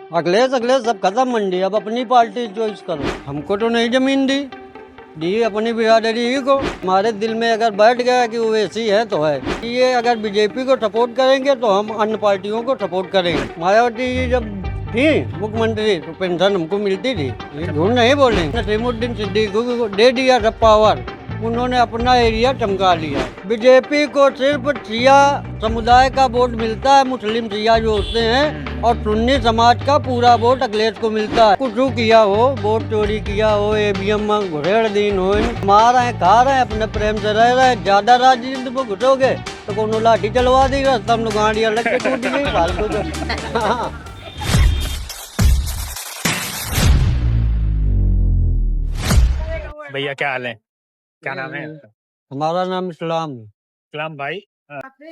अखिलेश अखिलेश सब खत्म मंडी, अब अपनी पार्टी चॉइस करो। हमको तो नहीं जमीन दी अपनी बिरादरी ही को। हमारे दिल में अगर बैठ गया कि वो ऐसी है तो है। ये अगर बीजेपी को सपोर्ट करेंगे तो हम अन्य पार्टियों को सपोर्ट करेंगे। मायावती जी जब थी मुख्यमंत्री तो पेंशन हमको मिलती थी, ये झूठ नहीं बोलेंगे। नसीमुद्दीन सिद्दीकी को दे दिया सब पावर, उन्होंने अपना एरिया चमका लिया। बीजेपी को सिर्फ शिया समुदाय का वोट मिलता है, मुस्लिम शिया जो होते हैं, और सुन्नी समाज का पूरा वोट अखिलेश को मिलता है। कुछ किया हो, वोट चोरी किया हो, ईवीएम में घुसेड़ दीन हो, मार रहे हैं, खा रहे हैं, अपने प्रेम से रह रहे हैं। ज्यादा राजनीति में घुसोगे तो कोनो लाठी चलवा दी, रास्ता में गाड़ियाँ लग के टूट गई फालतू के। भैया क्या हाल है, क्या नाम है? हमारा नाम इस्लाम है। इस्लाम भाई,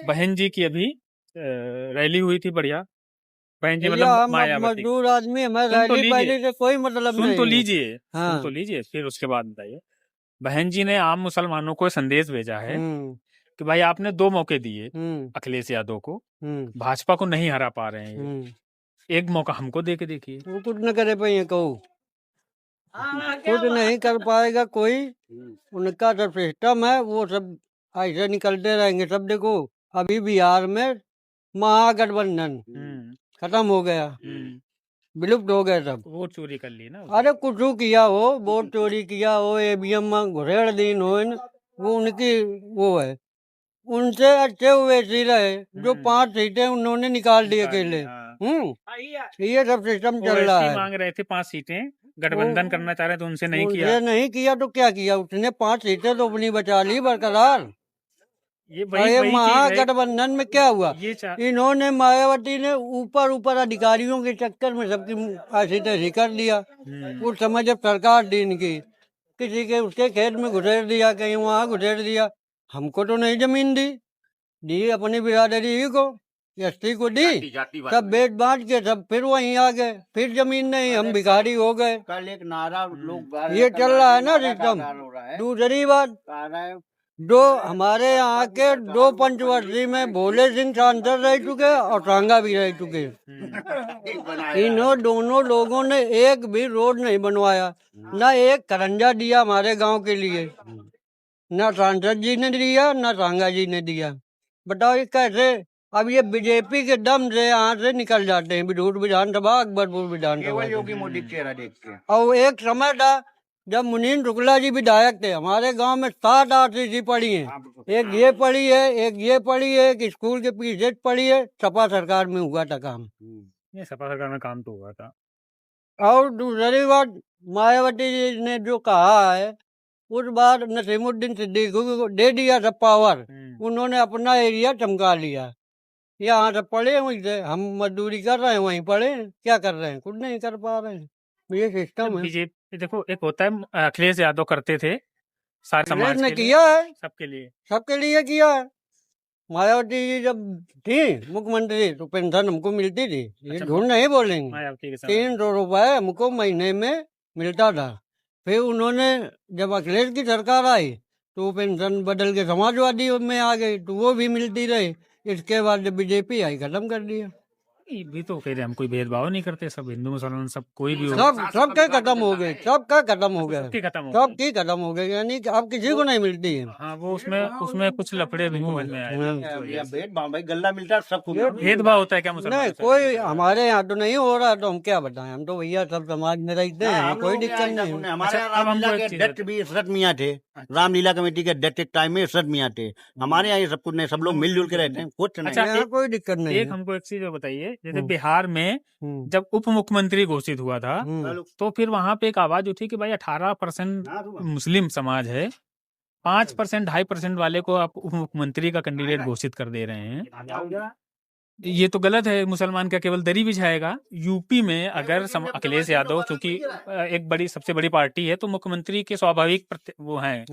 बहन जी की अभी रैली हुई थी, बढ़िया। बहन जी भैया मतलब हम मायावती। मजदूर आदमी, हमें सुन तो रैली लीजिए, वैली से कोई मतलब सुन नहीं तो है। लीजिए, हाँ। सुन तो लीजिए, फिर उसके बाद बताइए। बहन जी ने आम मुसलमानों को संदेश भेजा है कि भाई आपने 2 मौके दिए अखिलेश यादव को, भाजपा को नहीं हरा पा रहे हैं ये। एक मौका हमको दे के देखिए। वो कुछ न करे पाए कहू, कुछ नहीं कर पाएगा कोई। उनका जो सिस्टम है वो सब ऐसे निकलते रहेंगे सब। देखो अभी बिहार में महागठबंधन खत्म हो गया, विलुप्त हो गए सब। वोट चोरी कर ली ना। अरे कुछ किया हो, वोट चोरी किया हो, ईवीएम में घुसेड़ दीन हो, वो उनकी वो है। उनसे अच्छे वैसे रहे जो 5 सीटें उन्होंने निकाल दी अकेले। ये सब सिस्टम चल रहा है। मांग रहे थे 5 सीटें, गठबंधन करना चाह रहे थे, उनसे नहीं किया। उनसे नहीं किया तो क्या किया उसने? 5 सीटें तो अपनी बचा ली बरकरार। ये वही महागठबंधन में क्या हुआ? ये इन्होंने मायावती ने ऊपर ऊपर अधिकारियों के चक्कर में सबकी ऐसी तैसी कर दिया। उस समय जब सरकार थी इनकी, किसी के उसके खेत में घुसेड़ दिया, कहीं वहाँ घुसेड़ दिया। हमको तो नहीं जमीन दी अपनी बिरादरी ही को, एसटी को दी, सब बेच बांट के सब फिर वहीं आ गए, फिर जमीन नहीं, हम भिखारी हो गए। कल एक नारा लोग ये चल रहा है ना सिस्टम। दूसरी बात, दो हमारे यहाँ के 2 पंचवर्षीय में भोले सिंह सांसद रह चुके और सांगा भी रह चुके। इन्हों दोनों लोगों ने एक भी रोड नहीं बनवाया, न एक करंजा दिया हमारे गांव के लिए। न सांसद जी ने दिया, न सांगा जी ने दिया। बताओ ये कैसे? अब ये बीजेपी के दम से यहाँ से निकल जाते हैं, विधुर विधानसभा, अकबरपुर विधानसभा। योगी मोदी चेहरा देख के। और एक समय था जब मुनीन शुक्ला जी विधायक थे, हमारे गांव में 7 आरसीसी पड़ी है। एक ये पड़ी है, एक ये पड़ी है, एक स्कूल के पीछे पड़ी है। सपा सरकार में हुआ था काम। ये सपा सरकार में काम तो हुआ था। और दूसरी बात, मायावती जी ने जो कहा है, उस बार नसीमुद्दीन सिद्दीकी को दे दिया सब पावर, उन्होंने अपना एरिया चमका लिया। यहाँ सब पढ़े वहीं से, हम मजदूरी कर रहे हैं, वहीं पढ़े, क्या कर रहे हैं? कुछ नहीं कर पा रहे हैं। ये सिस्टम है। बीजेपी देखो, एक होता है अखिलेश यादव करते थे सारे समाज ने के किया है, सबके लिए किया है। मायावती जी जब थी मुख्यमंत्री तो पेंशन हमको मिलती थी, ये झूठ नहीं बोलेंगे। 300 रुपए हमको महीने में मिलता था। फिर उन्होंने जब अखिलेश की सरकार आई तो वो पेंशन बदल के समाजवादी में आ गई, तो वो भी मिलती रही। इसके बाद जब बीजेपी आई, खत्म कर दिया। भी तो कह रहे हम कोई भेदभाव नहीं करते, सब हिंदू मुसलमान सब कोई भी हो, सबके खत्म हो गए, सबका खत्म हो गया, सबकी खत्म हो गए, यानी कि अब किसी को नहीं मिलती है। हाँ, वो उसमें कुछ लफड़े भी समझ में आए। भेदभाव भाई, गल्ला मिलता है सबको। भेदभाव होता है क्या मुसलमान? नहीं, कोई हमारे यहाँ तो नहीं हो रहा, तो हम क्या बताएं? हम तो भैया सब समाज में रहते हैं, कोई दिक्कत नहीं। हमारे यहाँ रामलीला के अध्यक्ष भी इशरत मियाँ थे, रामलीला कमेटी के अध्यक्ष एक टाइम में इशरत मियाँ थे। हमारे यहाँ ये सब कुछ नहीं, सब लोग मिलजुल के रहते हैं, कुछ नहीं। कोई दिक्कत नहीं। एक हमको एक चीज बताइए, जैसे बिहार में जब उप मुख्यमंत्री घोषित हुआ था, तो फिर वहां पे एक आवाज उठी कि भाई 18% मुस्लिम समाज है, 5% 2.5% वाले को आप उप मुख्यमंत्री का कैंडिडेट घोषित कर दे रहे हैं। ये तो गलत है, मुसलमान का केवल दरी बिछाएगा। यूपी में अगर अखिलेश यादव चूंकि एक सबसे बड़ी पार्टी है, तो मुख्यमंत्री के स्वाभाविक वो हैं,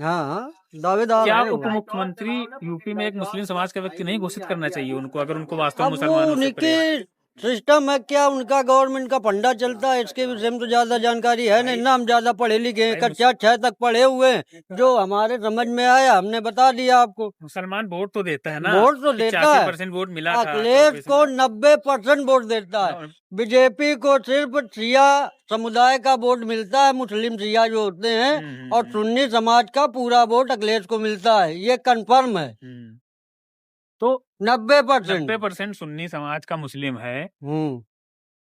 दावेदार। क्या उप मुख्यमंत्री यूपी में एक मुस्लिम समाज का व्यक्ति नहीं घोषित करना चाहिए उनको, अगर उनको वास्तव में मुसलमानों से सिस्टम है क्या उनका, गवर्नमेंट का फंडा चलता है, इसके विषय में तो ज्यादा जानकारी है नहीं ना। हम ज्यादा पढ़े लिखे हैं, कक्षा 6 तक पढ़े हुए हैं, जो हमारे समझ में आया हमने बता दिया आपको। मुसलमान वोट तो देता है ना, वोट तो देता है, 85% वोट मिला था अखिलेश को 90% वोट देता है, बीजेपी को सिर्फ शिया समुदाय का वोट मिलता है, मुस्लिम शिया जो होते हैं, और सुन्नी समाज का पूरा वोट अखिलेश को मिलता है, ये कंफर्म है। तो 90% सुन्नी समाज का मुस्लिम है,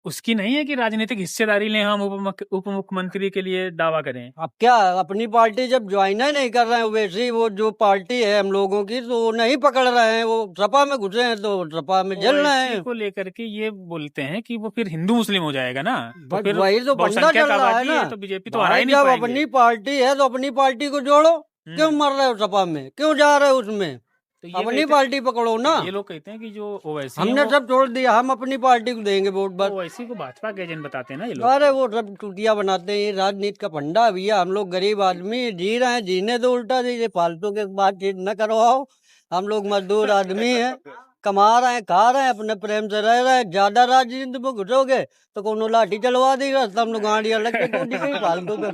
उसकी नहीं है कि राजनीतिक हिस्सेदारी ले हम उप मुख्यमंत्री के लिए दावा करें। अब क्या, अपनी पार्टी जब ज्वाइन ही नहीं कर रहे हैं, वैसे वो जो पार्टी है हम लोगों की, तो वो नहीं पकड़ रहे हैं, वो सपा में घुसे हैं तो सपा में जल रहे हैं। को लेकर के ये बोलते हैं कि वो फिर हिंदू मुस्लिम हो जाएगा ना, तो फिर वही तो बंदा चल रहा है ना। तो बीजेपी तो हरा ही नहीं जब पाएंगे। अपनी पार्टी है तो अपनी पार्टी को जोड़ो, क्यों मर रहे हो सपा में, क्यों जा रहे हो उसमें, तो अपनी पार्टी पकड़ो ना। ये लोग कहते हैं कि जो ओवैसी हमने सब छोड़ दिया, हम अपनी पार्टी को देंगे वोट बस। ओवैसी को भाजपा के एजेंट बताते हैं ना ये लोग। अरे वो सब टूटिया बनाते हैं, ये राजनीति का फंडा है भैया। हम लोग गरीब आदमी जी रहे हैं, जीने दो, उल्टा दीजिए, फालतू के बातचीत न करवाओ। हम लोग मजदूर आदमी हैं, कमा रहे हैं, खा रहे हैं, अपने प्रेम से रह रहे हैं। ज्यादा राजनीति में घुसोगे तो कोनो लाठी चलवा दी, रास्ता हम लोग गाड़ी अलग से कूदी गई फालतू के।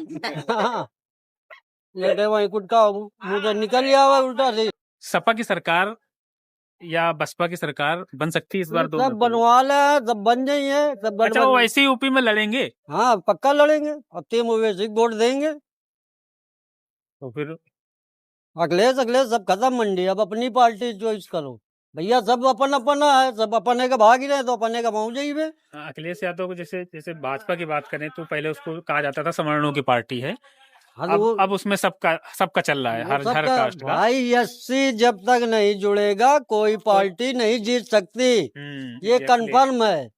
लेटे वहीं कुछ का मुझे निकल गया हुआ उल्टा से। सपा की सरकार या बसपा की सरकार बन सकती है इस बार? सब बनवा ले, सब बन जाइए, सब अच्छा, वो ऐसे ही यूपी में लड़ेंगे? हाँ पक्का लड़ेंगे, अब तीन ओवैसी वोट देंगे तो फिर अखिलेश सब खत्म मंडी। अब अपनी पार्टी चॉइस करो भैया, सब अपन अपना है, सब अपने का भाग ही रहे तो अपने का पहुंच जाइए। अखिलेश यादव को जैसे जैसे भाजपा की बात करें तो पहले उसको कहा जाता था सवर्णों की पार्टी है, अब उसमें सबका चल रहा है, हर कास्ट का। भाई 80 जब तक नहीं जुड़ेगा कोई पार्टी नहीं जीत सकती, ये कंफर्म है।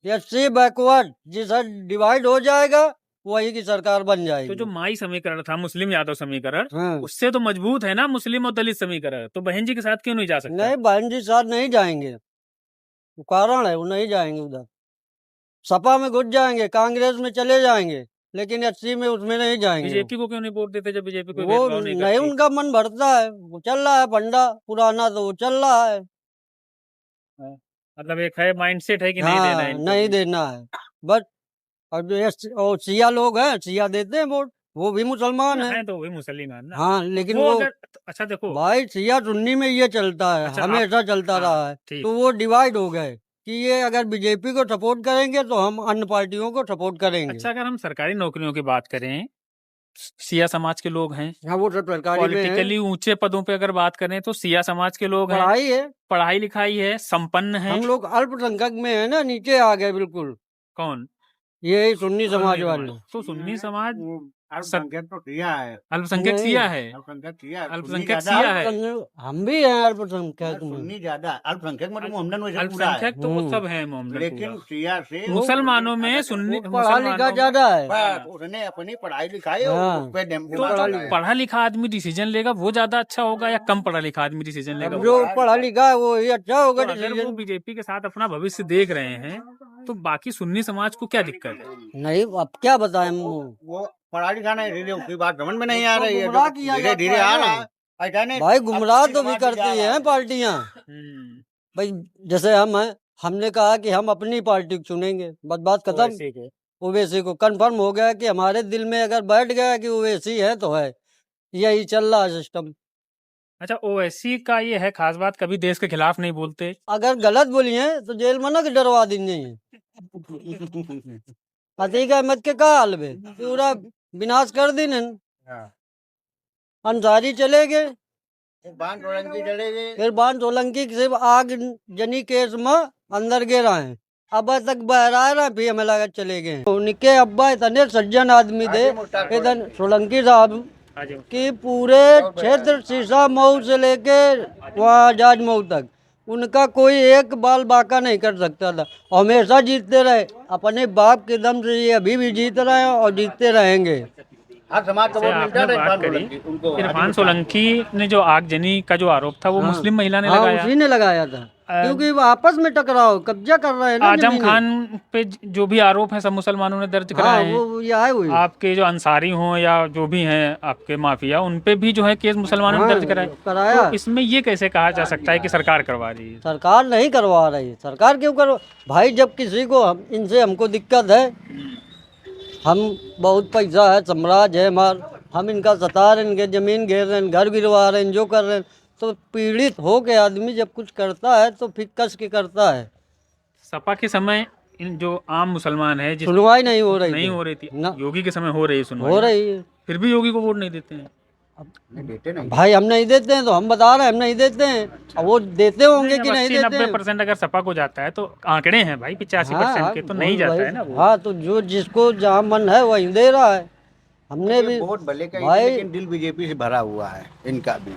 80 बैकवर्ड जिस डिवाइड हो जाएगा वही की सरकार बन जाएगी। तो जो माई समीकरण था, मुस्लिम यादव समीकरण, उससे तो मजबूत है ना मुस्लिम और दलित समीकरण, तो बहन जी के साथ क्यों नहीं जा सकते? नहीं, बहन जी साथ नहीं जाएंगे, कारण है वो नहीं जाएंगे उधर। सपा में घुस जाएंगे, कांग्रेस में चले जाएंगे, लेकिन 80 में उसमें नहीं जाएंगे। बीजेपी को क्यों नहीं वोट देते जब बीजेपी को वो नहीं उनका मन भरता है, वो चल रहा है फंडा पुराना, तो वो चल रहा है। मतलब एक है माइंडसेट है कि नहीं देना है, नहीं देना है बस। और जो शिया लोग हैं, शिया देते हैं वोट, वो भी मुसलमान है तो वही मुसलमान ना। हाँ, लेकिन वो अच्छा देखो भाई शिया सुन्नी में ये चलता है, हमेशा चलता रहा है, तो वो डिवाइड हो गए कि ये अगर बीजेपी को सपोर्ट करेंगे तो हम अन्य पार्टियों को सपोर्ट करेंगे। अच्छा, अगर हम सरकारी नौकरियों की बात करें, सिया समाज के लोग हैं। हाँ, वो सब सरकारी पॉलिटिकली ऊंचे पदों पे अगर बात करें तो सिया समाज के लोग हैं, पढ़ाई लिखाई है, संपन्न है। हम लोग अल्पसंख्यक में है ना, नीचे आ गए बिल्कुल। कौन? ये सुन्नी समाज वाले। तो सुन्नी समाज अल्पसंख्यक तो सिया है, अल्पसंख्यक सिया है, अल्पसंख्यक सिया है, हम भी हैं अल्पसंख्यक में। सुन्नी ज्यादा, अल्पसंख्यक में तो मोहम्मदन वैसे अल्पसंख्यक तो वो सब है मोहम्मदन, लेकिन सिया से मुसलमानों में सुन्नी पढ़ा लिखा ज्यादा है, उसने अपनी पढ़ाई लिखाई तो पढ़ा लिखा आदमी डिसीजन लेगा वो ज्यादा अच्छा होगा या कम पढ़ा लिखा आदमी डिसीजन लेगा? जो पढ़ा लिखा है वो ही अच्छा होगा। अगर वो बीजेपी के साथ अपना भविष्य देख रहे हैं तो बाकी सुन्नी समाज को क्या दिक्कत है? नहीं, अब क्या बताएं, वो पढ़ा लिखा नहीं, उसकी बात समझ में नहीं आ रही है, धीरे धीरे आ रहा है। भाई गुमराह तो भी करती है पार्टियां। भाई जैसे हम हैं, हमने कहा कि हम अपनी पार्टी को चुनेंगे, बस बात खत्म। ओवैसी को कंफर्म हो गया कि हमारे दिल में अगर बैठ गया कि ओवैसी है तो है, यही चल रहा है सिस्टम। अच्छा, ओवैसी का ये है खास बात, कभी देश के खिलाफ नहीं बोलते, अगर गलत बोलिए तो जेल में ना डरवा देंगे। अतीक अहमद के का हाल में पूरा विनाश कर दी। अंसारी चले गए, फिर बान सोलंकी सिर्फ आग जनी केस में अंदर गिर रहे हैं, अब तक बाहर आ रहा है, फिर हमें लगा चले गए। उनके अब्बा इतने सज्जन आदमी थे, इधर सोलंकी साहब कि पूरे क्षेत्र शीशा मऊ से लेके वहाँ जाज मऊ तक उनका कोई एक बाल बाका नहीं कर सकता था, हमेशा जीतते रहे। अपने बाप के दम से ये अभी भी जीत रहे हैं और जीतते रहेंगे। इरफान सोलंकी ने जो आगजनी का जो आरोप था वो मुस्लिम महिला ने लगाया, उसी ने लगाया था। क्योंकि वो आपस में टकराव कब्जा कर रहे हैं ना आजम जमीनें। खान पे जो भी आरोप है सब मुसलमानों ने दर्ज हाँ कराए हैं। वो ये आए हुए आपके जो अंसारी हों या जो भी हैं आपके माफिया, उन पे भी जो है केस मुसलमानों ने हाँ, दर्ज कराए। कराया। तो इसमें ये कैसे कहा जा सकता है कि सरकार करवा रही है? सरकार नहीं करवा रही है। सरकार क्यों करो भाई, जब किसी को इनसे हमको दिक्कत है, हम बहुत पैसा है, साम्राज्य है हमार, हम इनका सता रहे हैं, इनके जमीन घेर रहे हैं, घर गिरवा रहे हैं, जो कर रहे हैं, तो पीड़ित हो के आदमी जब कुछ करता है तो फिर कस के करता है। सपा के समय इन जो आम मुसलमान है जिस सुनवाई नहीं हो रही नहीं थी। हो रही थी, ना योगी के समय हो रही है सुनवाई, हो रही है। फिर भी योगी को वोट नहीं देते हैं। देते नहीं। भाई हम नहीं देते हैं तो हम बता रहे हैं हम नहीं देते हैं, अब वो देते होंगे कि नहीं देते हैं। 80-90% अगर सपा को जाता है तो आंकड़े हैं भाई 85% के, तो नहीं वही- जाता है ना वो। हाँ तो जो जिसको जहाँ मन है वही दे रहा है। हमने भी वोट भले का ही भाई- है, लेकिन दिल बीजेपी से भरा हुआ है इनका भी।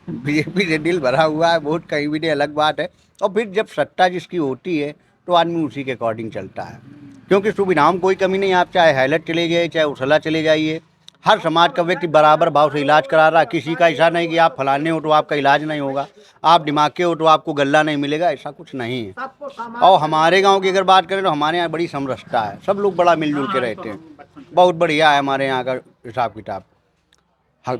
बीजेपी से दिल भरा हुआ है, वोट कहीं भी नहीं, अलग बात है। और फिर जब सत्ता जिसकी होती है तो आदमी उसी के अकॉर्डिंग चलता है, क्योंकि सुविधाओं में कोई कमी नहीं। आप चाहे हैलट चले जाइए, चाहे उसला चले जाइए, हर समाज का व्यक्ति बराबर भाव से इलाज करा रहा है। किसी का ऐसा नहीं कि आप फलाने हो तो आपका इलाज नहीं होगा, आप दिमाग के हो तो आपको गल्ला नहीं मिलेगा, ऐसा कुछ नहीं है। और हमारे गांव की अगर बात करें तो हमारे यहाँ बड़ी समरसता है, सब लोग बड़ा मिलजुल के रहते हैं, बहुत बढ़िया है हमारे यहाँ का हिसाब किताब।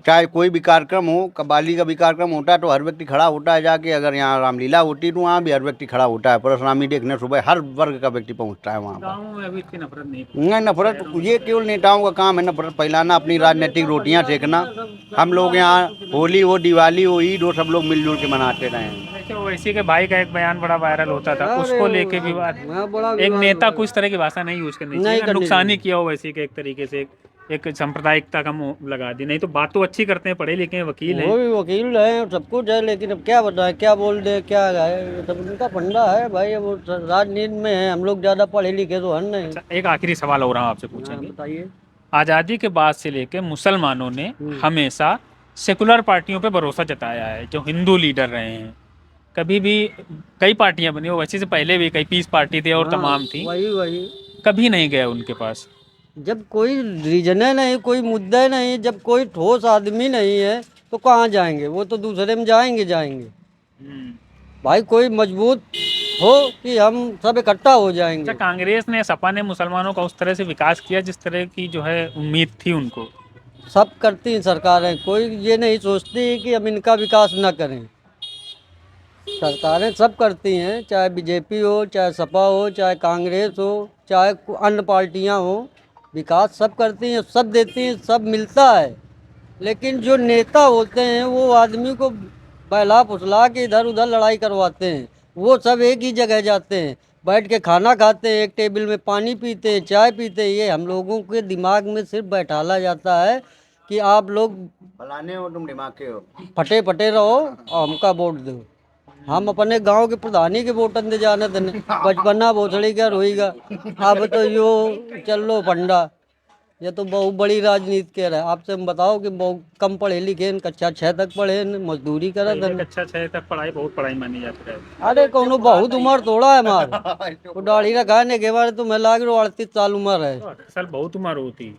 चाहे कोई भी कार्यक्रम हो, कव्वाली का भी कार्यक्रम होता है तो हर व्यक्ति खड़ा होता है जाके। अगर यहाँ रामलीला होती है तो वहाँ भी हर व्यक्ति खड़ा होता है, परशुरामी देखने सुबह हर वर्ग का व्यक्ति पहुँचता है वहाँ पर। गाँवों में अभी इतनी नफरत नहीं। नहीं, नफरत ये केवल नेताओं का काम है, नफरत फैलाना, अपनी राजनीतिक रोटियां सेकना। हम लोग यहाँ होली हो, दिवाली हो, ईद हो, सब लोग मिलजुल के मनाते रहे हैं। देखिए ओवैसी के भाई का एक बयान बड़ा वायरल होता था, अरे उसको वो- लेके विवाद। मैं बड़ा एक विवाद नेता हुआ। को इस तरह की भाषा नहीं यूज करनी नहीं चाहिए, करनी नुकसान ही चाहिए। किया ओवैसी के एक तरीके से। एक सांप्रदायिकता का मुंह लगा दी। नहीं तो बात तो अच्छी करते हैं, पढ़े लिखे हैं, वकील वो हैं। भी वकील है, सब कुछ है, लेकिन अब क्या बताएं, क्या बोल दे, क्या है, ये सब उनका फंडा है भाई। अब वो राजनीति में है, हम लोग ज्यादा पढ़े लिखे तो हैं नहीं। अच्छा, एक आखिरी सवाल और हम आपसे हाँ, पूछेंगे। बताइए। आज़ादी के बाद से लेके मुसलमानों ने हमेशा सेकुलर पार्टियों पे भरोसा जताया है, जो हिंदू लीडर रहे हैं। कभी भी कई पार्टियां बनी, वैसे से पहले भी कई पीस पार्टी थी और हाँ, तमाम थी, वही कभी नहीं गए उनके पास। जब कोई रीजन नहीं, कोई मुद्दा नहीं, जब कोई ठोस आदमी नहीं है तो कहाँ जाएंगे? वो तो दूसरे में जाएंगे भाई। कोई मजबूत हो कि हम सब इकट्ठा हो जाएंगे। अच्छा, कांग्रेस ने, सपा ने मुसलमानों का उस तरह से विकास किया जिस तरह की जो है उम्मीद थी उनको? सब करती हैं सरकारें, कोई ये नहीं सोचती कि हम इनका विकास ना करें। सरकारें सब करती हैं, चाहे बीजेपी हो, चाहे सपा हो, चाहे कांग्रेस हो, चाहे अन्य पार्टियां हो, विकास सब करती हैं, सब देती हैं, सब मिलता है। लेकिन जो नेता होते हैं वो आदमी को बहला फुसला के इधर उधर लड़ाई करवाते हैं। वो सब एक ही जगह जाते हैं, बैठ के खाना खाते हैं, एक टेबल में पानी पीते हैं, चाय पीते हैं। ये हम लोगों के दिमाग में सिर्फ बैठाला जाता है कि आप लोग फलाने हो, तुम दिमाग के हो। फटे फटे रहो और हमका वोट दो। हम अपने गांव के प्रधानी के वोटन दे जाने देने, बचपना भोसड़ी का रोईगा। अब तो यो चल लो फंडा, ये तो बहुत बड़ी राजनीति कह रहा है। आपसे हम बताओ कि बहुत कम पढ़े लिखे हैं, कक्षा 6 तक पढ़े हैं, मजदूरी करत हैं। कक्षा 6 तक पढ़ाई बहुत पढ़ाई मानी जाती है। अरे कौनो बहुत उम्र थोड़ा है हमारे, तो दाढ़ी रखाने के बारे तो मैं लाग रो 38 साल उम्र है। असल बहुत उम्र होती।